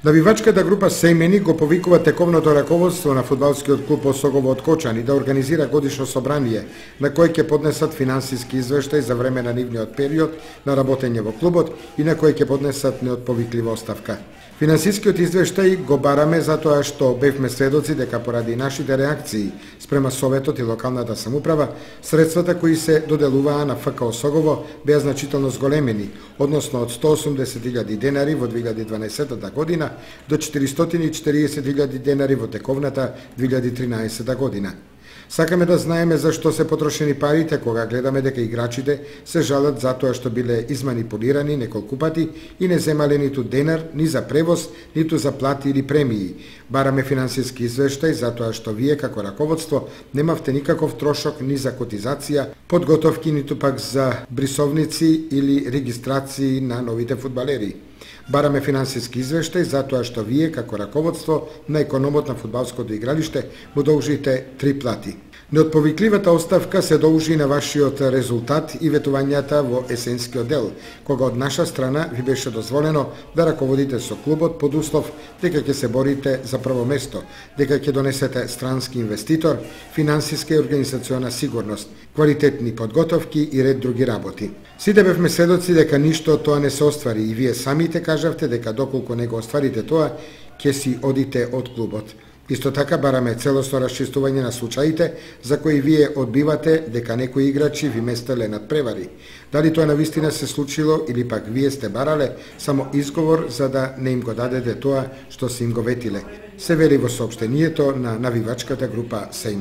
Навивачката група Сејмени го повикува тековното раководство на фудбалскиот клуб Осогово од Кочани да организира годишно собрание на кој ќе поднесат финансиски извештај за време на нивниот период на работење во клубот и на кој ќе поднесат неотповиклива оставка. Финансискиот извештај го бараме затоа што бевме сведоци дека поради нашите реакции спрема Советот и локалната самоуправа, средствата кои се доделуваа на ФК Осогово беа значително зголемени, односно од 180.000 денари во 2012 година до 440.000 денари во тековната 2013 година. Сакаме да знаеме зашто се потрошени парите кога гледаме дека играчите се жалат затоа што биле изманипулирани неколку пати и не земале ниту денар ни за превоз, ниту за плати или премии. Бараме финансиски извештај затоа што вие како раководство немавте никаков трошок ни за котизација, подготовки, ниту пак за брисовници или регистрации на новите фудбалери. Бараме финансиски извештај затоа што вие како раководство на економот на фудбалското игралиште му должите 3 плати. Неотповикливата оставка се должи на вашиот резултат и ветувањата во есенскиот дел, кога од наша страна ви беше дозволено да раководите со клубот под услов дека ќе се борите за прво место, дека ќе донесете странски инвеститор, финансиска и организациона сигурност, квалитетни подготовки и ред други работи. Сите бевме сведоци дека ништо од тоа не се оствари и вие самите кажавте дека доколку не го остварите тоа, ќе си одите од клубот. Исто така бараме целосно расчистување на случаите за кои вие одбивате дека некои играчи ви местеле над превари. Дали тоа навистина се случило или пак вие сте барале само изговор за да не им го дадете тоа што се им го ветиле. Се вели во соопштението на навивачката група Сејмени.